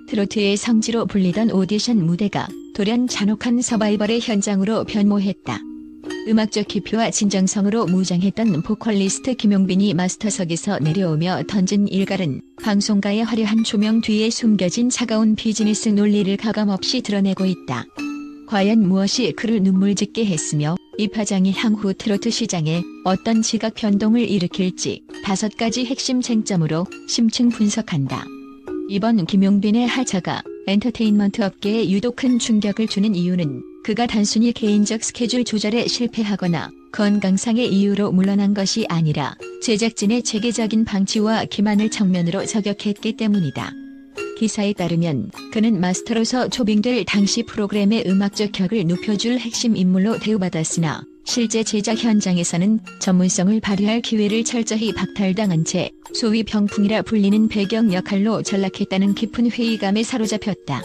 트로트의 성지로 불리던 오디션 무대가 돌연 잔혹한 서바이벌의 현장으로 변모했다. 음악적 기표와 진정성으로 무장했던 보컬리스트 김용빈이 마스터석에서 내려오며 던진 일갈은 방송가의 화려한 조명 뒤에 숨겨진 차가운 비즈니스 논리를 가감없이 드러내고 있다. 과연 무엇이 그를 눈물짓게 했으며 이 파장이 향후 트로트 시장에 어떤 지각 변동을 일으킬지 5가지 핵심 쟁점으로 심층 분석한다. 이번 김용빈의 하차가 엔터테인먼트 업계에 유독 큰 충격을 주는 이유는 그가 단순히 개인적 스케줄 조절에 실패하거나 건강상의 이유로 물러난 것이 아니라 제작진의 체계적인 방치와 기만을 정면으로 저격했기 때문이다. 기사에 따르면 그는 마스터로서 초빙될 당시 프로그램의 음악적 격을 높여줄 핵심 인물로 대우받았으나 실제 제작 현장에서는 전문성을 발휘할 기회를 철저히 박탈당한 채 소위 병풍이라 불리는 배경 역할로 전락했다는 깊은 회의감에 사로잡혔다.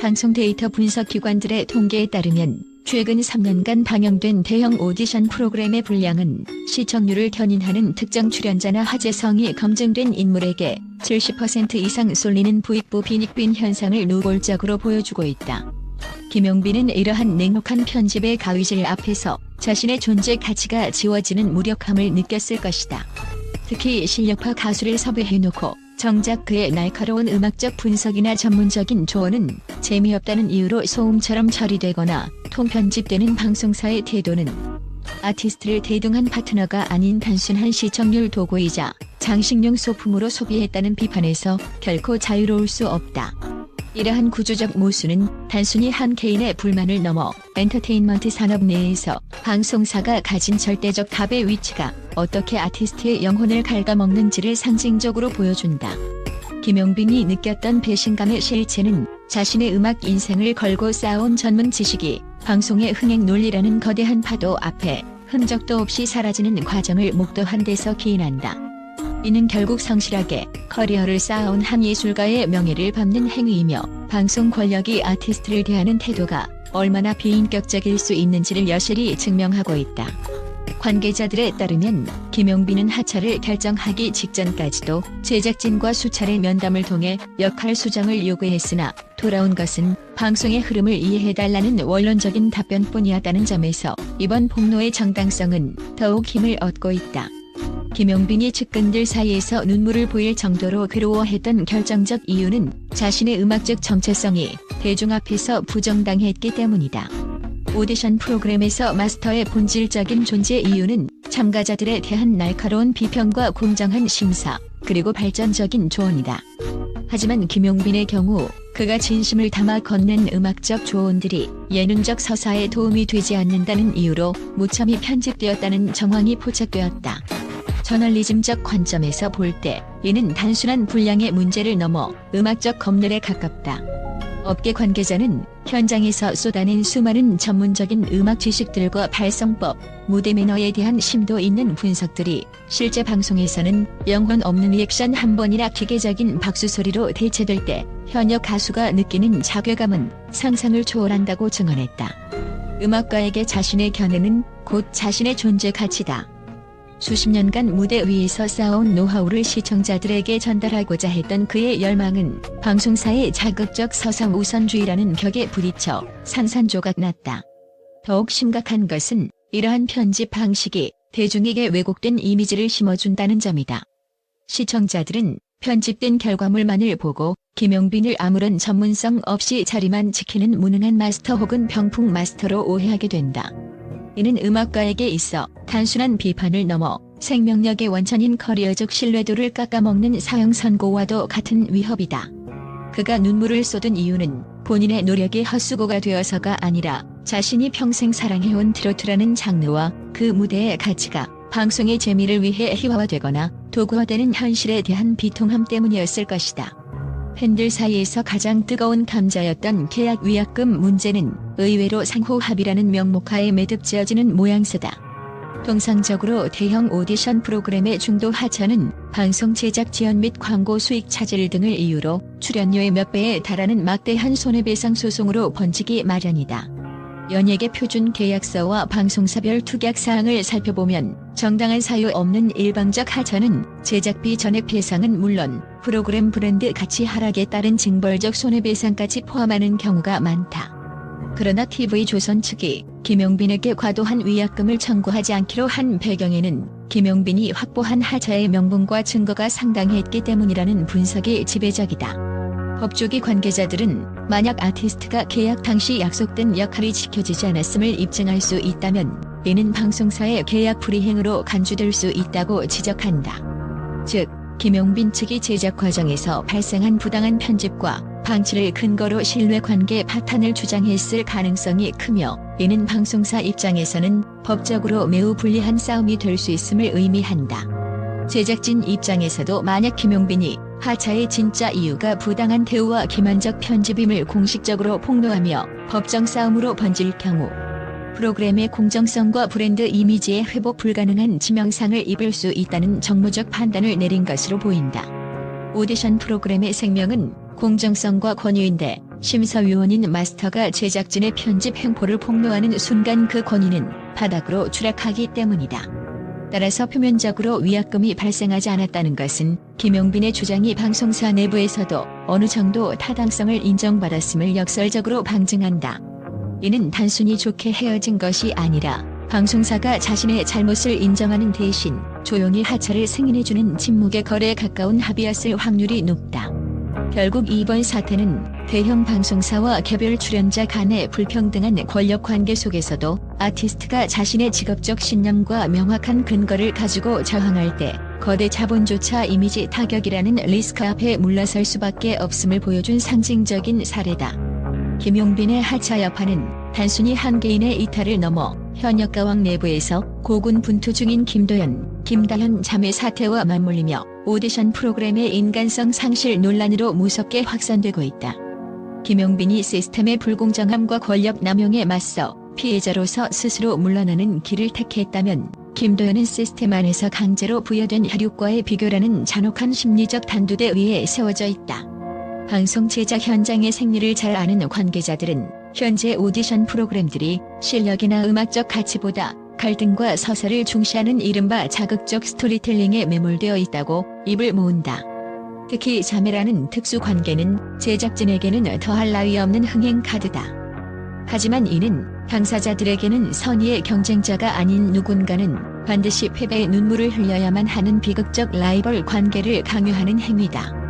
방송 데이터 분석 기관들의 통계에 따르면 최근 3년간 방영된 대형 오디션 프로그램의 분량은 시청률을 견인하는 특정 출연자나 화제성이 검증된 인물에게 70% 이상 쏠리는 부익부 빈익빈 현상을 노골적으로 보여주고 있다. 김용빈은 이러한 냉혹한 편집의 가위질 앞에서 자신의 존재 가치가 지워지는 무력함을 느꼈을 것이다. 특히 실력파 가수를 섭외해놓고 정작 그의 날카로운 음악적 분석이나 전문적인 조언은 재미없다는 이유로 소음처럼 처리되거나 통편집되는 방송사의 태도는 아티스트를 대등한 파트너가 아닌 단순한 시청률 도구이자 장식용 소품으로 소비했다는 비판에서 결코 자유로울 수 없다. 이러한 구조적 모순은 단순히 한 개인의 불만을 넘어 엔터테인먼트 산업 내에서 방송사가 가진 절대적 갑의 위치가 어떻게 아티스트의 영혼을 갉아먹는지를 상징적으로 보여준다. 김용빈이 느꼈던 배신감의 실체는 자신의 음악 인생을 걸고 쌓아온 전문 지식이 방송의 흥행 논리라는 거대한 파도 앞에 흔적도 없이 사라지는 과정을 목도한 데서 기인한다. 이는 결국 성실하게 커리어를 쌓아온 한 예술가의 명예를 밟는 행위이며 방송 권력이 아티스트를 대하는 태도가 얼마나 비인격적일 수 있는지를 여실히 증명하고 있다. 관계자들에 따르면 김용빈은 하차를 결정하기 직전까지도 제작진과 수차례 면담을 통해 역할 수정을 요구했으나 돌아온 것은 방송의 흐름을 이해해달라는 원론적인 답변뿐이었다는 점에서 이번 폭로의 정당성은 더욱 힘을 얻고 있다. 김용빈이 측근들 사이에서 눈물을 보일 정도로 괴로워했던 결정적 이유는 자신의 음악적 정체성이 대중 앞에서 부정당했기 때문이다. 오디션 프로그램에서 마스터의 본질적인 존재 이유는 참가자들에 대한 날카로운 비평과 공정한 심사, 그리고 발전적인 조언이다. 하지만 김용빈의 경우 그가 진심을 담아 건넨 음악적 조언들이 예능적 서사에 도움이 되지 않는다는 이유로 무참히 편집되었다는 정황이 포착되었다. 저널리즘적 관점에서 볼 때 이는 단순한 분량의 문제를 넘어 음악적 검열에 가깝다. 업계 관계자는 현장에서 쏟아낸 수많은 전문적인 음악 지식들과 발성법, 무대 매너에 대한 심도 있는 분석들이 실제 방송에서는 영혼 없는 리액션 한 번이나 기계적인 박수 소리로 대체될 때 현역 가수가 느끼는 자괴감은 상상을 초월한다고 증언했다. 음악가에게 자신의 견해는 곧 자신의 존재 가치다. 수십 년간 무대 위에서 쌓아온 노하우를 시청자들에게 전달하고자 했던 그의 열망은 방송사의 자극적 서상 우선주의라는 격에 부딪혀 산산조각 났다. 더욱 심각한 것은 이러한 편집 방식이 대중에게 왜곡된 이미지를 심어준다는 점이다. 시청자들은 편집된 결과물만을 보고 김용빈을 아무런 전문성 없이 자리만 지키는 무능한 마스터 혹은 병풍 마스터로 오해하게 된다. 이는 음악가에게 있어 단순한 비판을 넘어 생명력의 원천인 커리어적 신뢰도를 깎아먹는 사형 선고와도 같은 위협이다. 그가 눈물을 쏟은 이유는 본인의 노력이 헛수고가 되어서가 아니라 자신이 평생 사랑해온 트로트라는 장르와 그 무대의 가치가 방송의 재미를 위해 희화화되거나 도구화되는 현실에 대한 비통함 때문이었을 것이다. 팬들 사이에서 가장 뜨거운 감자였던 계약 위약금 문제는 의외로 상호 합의라는 명목하에 매듭지어지는 모양새다. 통상적으로 대형 오디션 프로그램의 중도 하차는 방송 제작 지연 및 광고 수익 차질 등을 이유로 출연료의 몇 배에 달하는 막대한 손해배상 소송으로 번지기 마련이다. 연예계 표준 계약서와 방송사별 특약 사항을 살펴보면 정당한 사유 없는 일방적 하차는 제작비 전액 배상은 물론 프로그램 브랜드 가치 하락에 따른 징벌적 손해배상까지 포함하는 경우가 많다. 그러나 TV조선 측이 김용빈에게 과도한 위약금을 청구하지 않기로 한 배경에는 김용빈이 확보한 하차의 명분과 증거가 상당했기 때문이라는 분석이 지배적이다. 법조계 관계자들은 만약 아티스트가 계약 당시 약속된 역할이 지켜지지 않았음을 입증할 수 있다면 이는 방송사의 계약 불이행으로 간주될 수 있다고 지적한다. 즉, 김용빈 측이 제작 과정에서 발생한 부당한 편집과 방치를 근거로 신뢰관계 파탄을 주장했을 가능성이 크며 이는 방송사 입장에서는 법적으로 매우 불리한 싸움이 될 수 있음을 의미한다. 제작진 입장에서도 만약 김용빈이 하차의 진짜 이유가 부당한 대우와 기만적 편집임을 공식적으로 폭로하며 법정 싸움으로 번질 경우 프로그램의 공정성과 브랜드 이미지에 회복 불가능한 지명상을 입을 수 있다는 정무적 판단을 내린 것으로 보인다. 오디션 프로그램의 생명은 공정성과 권위인데 심사위원인 마스터가 제작진의 편집 횡포를 폭로하는 순간 그 권위는 바닥으로 추락하기 때문이다. 따라서 표면적으로 위약금이 발생하지 않았다는 것은 김용빈의 주장이 방송사 내부에서도 어느 정도 타당성을 인정받았음을 역설적으로 방증한다. 이는 단순히 좋게 헤어진 것이 아니라 방송사가 자신의 잘못을 인정하는 대신 조용히 하차를 승인해주는 침묵의 거래에 가까운 합의였을 확률이 높다. 결국 이번 사태는 대형 방송사와 개별 출연자 간의 불평등한 권력관계 속에서도 아티스트가 자신의 직업적 신념과 명확한 근거를 가지고 저항할 때 거대 자본조차 이미지 타격이라는 리스크 앞에 물러설 수밖에 없음을 보여준 상징적인 사례다. 김용빈의 하차 여파는 단순히 한 개인의 이탈을 넘어 현역가왕 내부에서 고군분투 중인 김도연, 김다현 자매 사태와 맞물리며 오디션 프로그램의 인간성 상실 논란으로 무섭게 확산되고 있다. 김용빈이 시스템의 불공정함과 권력 남용에 맞서 피해자로서 스스로 물러나는 길을 택했다면 김도연은 시스템 안에서 강제로 부여된 혈육과의 비교라는 잔혹한 심리적 단두대 위에 세워져 있다. 방송 제작 현장의 생리를 잘 아는 관계자들은 현재 오디션 프로그램들이 실력이나 음악적 가치보다 갈등과 서사를 중시하는 이른바 자극적 스토리텔링에 매몰되어 있다고 입을 모은다. 특히 자매라는 특수 관계는 제작진에게는 더할 나위 없는 흥행 카드다. 하지만 이는 당사자들에게는 선의의 경쟁자가 아닌 누군가는 반드시 패배의 눈물을 흘려야만 하는 비극적 라이벌 관계를 강요하는 행위다.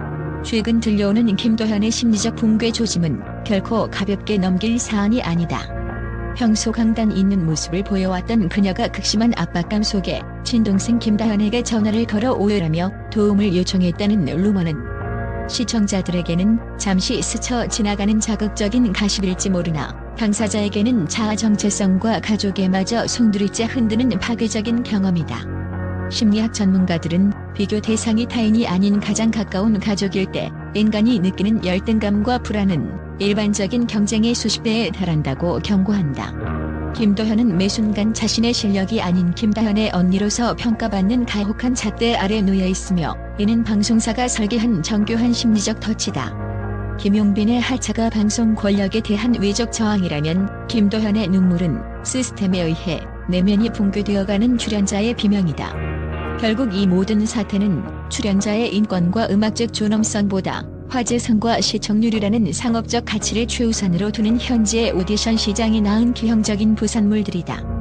최근 들려오는 김도현의 심리적 붕괴 조짐은 결코 가볍게 넘길 사안이 아니다. 평소 강단 있는 모습을 보여왔던 그녀가 극심한 압박감 속에 친동생 김다현에게 전화를 걸어 오열하며 도움을 요청했다는 루머는 시청자들에게는 잠시 스쳐 지나가는 자극적인 가십일지 모르나 당사자에게는 자아 정체성과 가족에마저 송두리째 흔드는 파괴적인 경험이다. 심리학 전문가들은 비교 대상이 타인이 아닌 가장 가까운 가족일 때 인간이 느끼는 열등감과 불안은 일반적인 경쟁의 수십 배에 달한다고 경고한다. 김도현은 매 순간 자신의 실력이 아닌 김다현의 언니로서 평가받는 가혹한 잣대 아래 놓여 있으며 이는 방송사가 설계한 정교한 심리적 터치다. 김용빈의 하차가 방송 권력에 대한 외적 저항이라면 김도현의 눈물은 시스템에 의해 내면이 붕괴되어가는 출연자의 비명이다. 결국 이 모든 사태는 출연자의 인권과 음악적 존엄성보다 화제성과 시청률이라는 상업적 가치를 최우선으로 두는 현재의 오디션 시장이 낳은 기형적인 부산물들이다.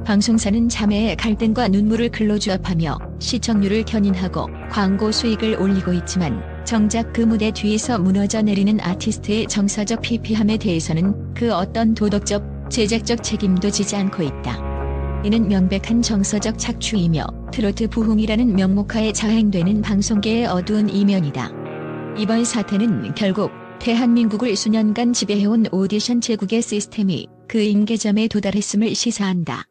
방송사는 자매의 갈등과 눈물을 근로주합하며 시청률을 견인하고 광고 수익을 올리고 있지만 정작 그 무대 뒤에서 무너져 내리는 아티스트의 정서적 피폐함에 대해서는 그 어떤 도덕적, 제작적 책임도 지지 않고 있다. 이는 명백한 정서적 착취이며 트로트 부흥이라는 명목하에 자행되는 방송계의 어두운 이면이다. 이번 사태는 결국 대한민국을 수년간 지배해온 오디션 제국의 시스템이 그 임계점에 도달했음을 시사한다.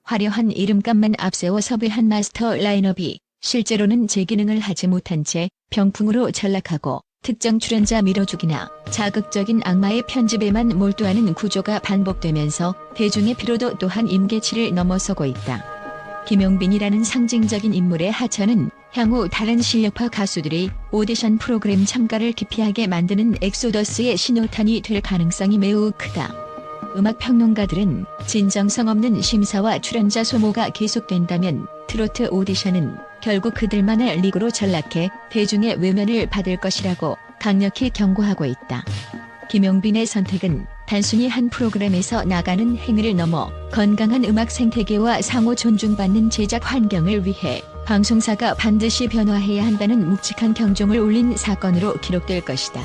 화려한 이름값만 앞세워 섭외한 마스터 라인업이 실제로는 제 기능을 하지 못한 채 병풍으로 전락하고 특정 출연자 밀어주기나 자극적인 악마의 편집에만 몰두하는 구조가 반복되면서 대중의 피로도 또한 임계치를 넘어서고 있다. 김용빈이라는 상징적인 인물의 하차는 향후 다른 실력파 가수들이 오디션 프로그램 참가를 기피하게 만드는 엑소더스의 신호탄이 될 가능성이 매우 크다. 음악평론가들은 진정성 없는 심사와 출연자 소모가 계속된다면 트로트 오디션은 결국 그들만의 리그로 전락해 대중의 외면을 받을 것이라고 강력히 경고하고 있다. 김용빈의 선택은 단순히 한 프로그램에서 나가는 행위를 넘어 건강한 음악 생태계와 상호 존중받는 제작 환경을 위해 방송사가 반드시 변화해야 한다는 묵직한 경종을 울린 사건으로 기록될 것이다.